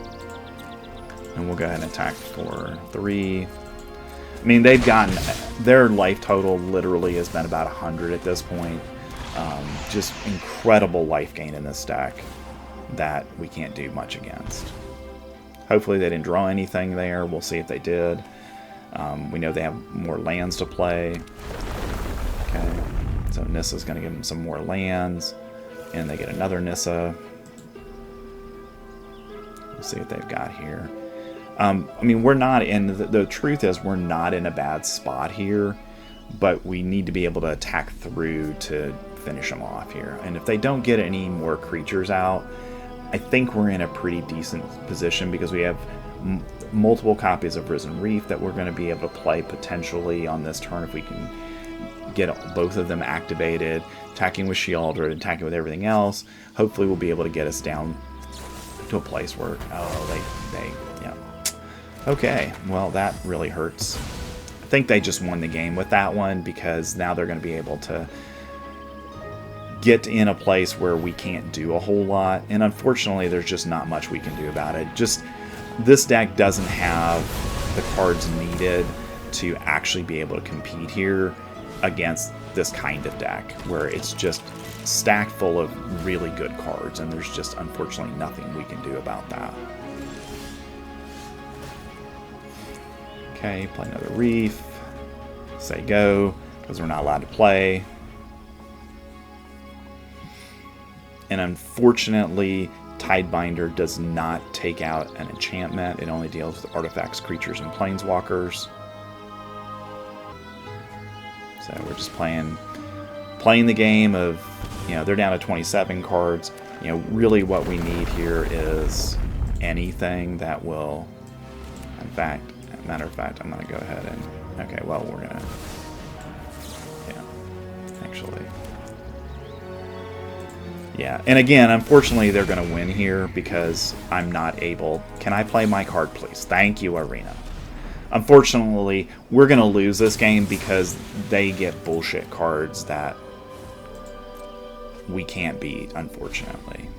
And we'll go ahead and attack for 3. I mean, they've gotten... their life total literally has been about 100 at this point. Just incredible life gain in this deck that we can't do much against. Hopefully they didn't draw anything there. We'll see if they did. We know they have more lands to play. Okay, so Nissa's going to give them some more lands, and they get another Nissa. We'll see what they've got here. I mean, we're not in... the truth is, we're not in a bad spot here, but we need to be able to attack through to finish them off here. And if they don't get any more creatures out, I think we're in a pretty decent position, because we have multiple copies of Risen Reef that we're going to be able to play potentially on this turn if we can get both of them activated, attacking with Sheoldred, attacking with everything else. Hopefully we'll be able to get us down to a place where... oh, yeah. Okay, well, that really hurts. I think they just won the game with that one, because now they're going to be able to get in a place where we can't do a whole lot, and unfortunately there's just not much we can do about it. Just, this deck doesn't have the cards needed to actually be able to compete here against this kind of deck, where it's just stacked full of really good cards, and there's just unfortunately nothing we can do about that. Okay, play another Reef, say go, because we're not allowed to play. And unfortunately, Tidebinder does not take out an enchantment. It only deals with artifacts, creatures, and planeswalkers. So we're just playing the game of, you know, they're down to 27 cards. You know, really what we need here is anything that will... in fact, matter of fact, I'm going to go ahead and... okay, well, we're going to... yeah, actually... yeah, and again, unfortunately, they're going to win here because I'm not able... can I play my card, please? Thank you, Arena. Unfortunately, we're going to lose this game because they get bullshit cards that we can't beat, unfortunately.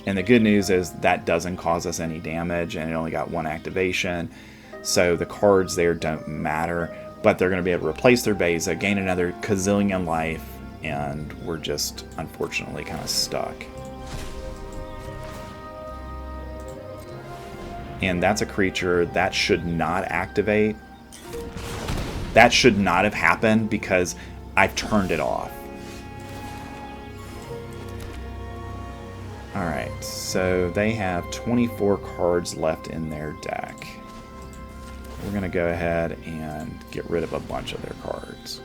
And the good news is that doesn't cause us any damage, and it only got one activation, so the cards there don't matter. but they're going to be able to replace their Beza, gain another gazillion life, and we're just unfortunately kind of stuck. And that's a creature that should not activate. That should not have happened because I've turned it off. Alright, so they have 24 cards left in their deck. We're going to go ahead and get rid of a bunch of their cards.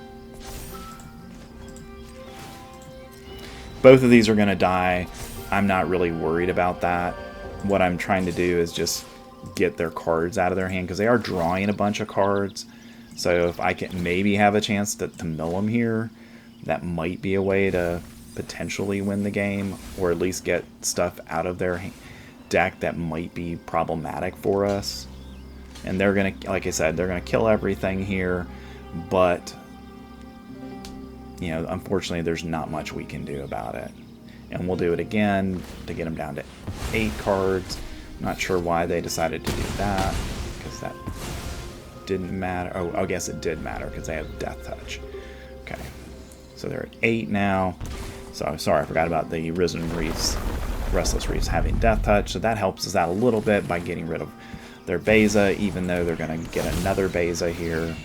Both of these are going to die. I'm not really worried about that. What I'm trying to do is just get their cards out of their hand because they are drawing a bunch of cards. So if I can maybe have a chance to mill them here, that might be a way to potentially win the game, or at least get stuff out of their deck that might be problematic for us. And they're going to, like I said, they're going to kill everything here, but, you know, unfortunately there's not much we can do about it. And we'll do it again to get them down to 8 cards. Not sure why they decided to do that, because that didn't matter. Oh, I guess it did matter because they have Death Touch. Okay, so they're at 8 now. So I'm sorry, I forgot about the Restless Reefs having Death Touch. So that helps us out a little bit by getting rid of their Beza, even though they're going to get another Beza here.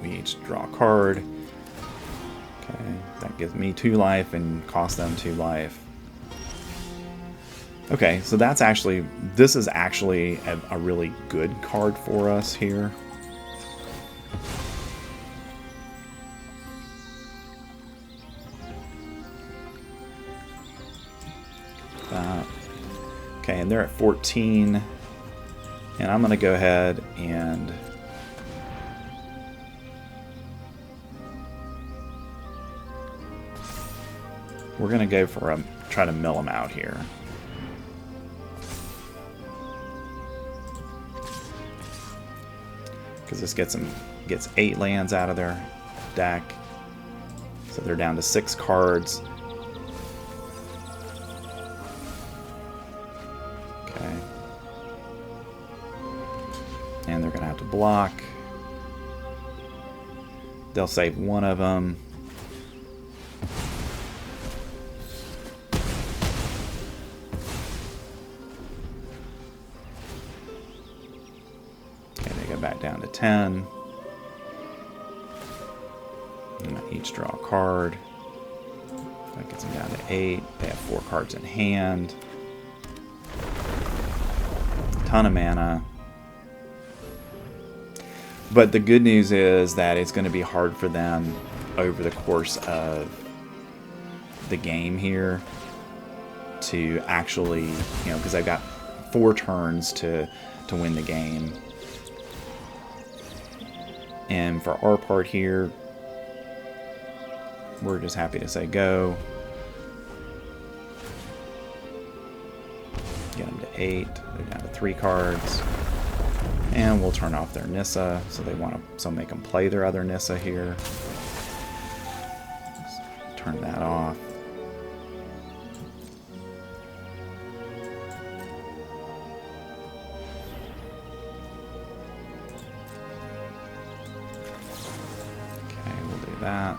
We each draw a card. Okay, that gives me 2 life and costs them 2 life. Okay, so that's actually, this is actually a really good card for us here. Okay, and they're at 14. And I'm going to go ahead and we're going to go for try to mill them out here. Because this gets 8 lands out of their deck. So they're down to 6 cards. Okay. And they're going to have to block. They'll save one of them. Back down to 10. And each draw a card. That gets them down to 8. They have 4 cards in hand. Ton of mana. But the good news is that it's going to be hard for them over the course of the game here to actually, you know, because they've got 4 turns to win the game. And for our part here, we're just happy to say go. Get them to 8. They're down to 3 cards. And we'll turn off their Nissa. So make them play their other Nissa here. Just turn that off. That.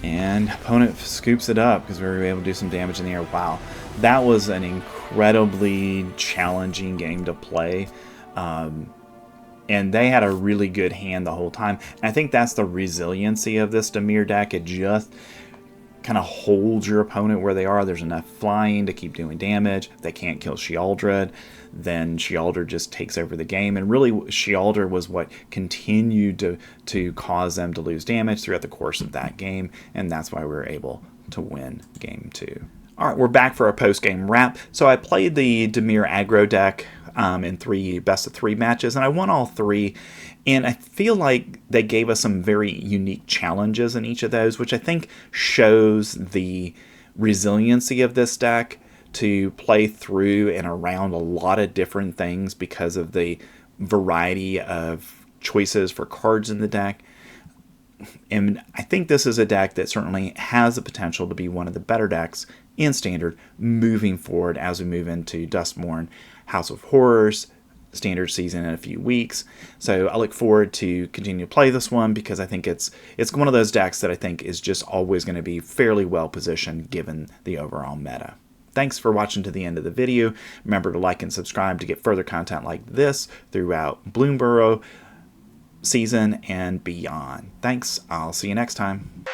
And opponent scoops it up because we were able to do some damage in the air. Wow, that was an incredibly challenging game to play. And they had a really good hand the whole time. And I think that's the resiliency of this Dimir deck. It just kind of holds your opponent where they are. There's enough flying to keep doing damage. If they can't kill Sheoldred, then Sheoldred just takes over the game. And really, Sheoldred was what continued to cause them to lose damage throughout the course of that game. And that's why we were able to win game 2. All right, we're back for our post-game wrap. So I played the Dimir Aggro deck in 3 best-of-3 matches, and I won all 3. And I feel like they gave us some very unique challenges in each of those, which I think shows the resiliency of this deck to play through and around a lot of different things because of the variety of choices for cards in the deck. And I think this is a deck that certainly has the potential to be one of the better decks in Standard moving forward as we move into Duskmourn, House of Horrors, Standard season in a few weeks. So I look forward to continue to play this one because I think it's one of those decks that I think is just always going to be fairly well positioned given the overall meta. Thanks for watching to the end of the video. Remember to like and subscribe to get further content like this throughout Bloomburrow season and beyond. Thanks. I'll see you next time.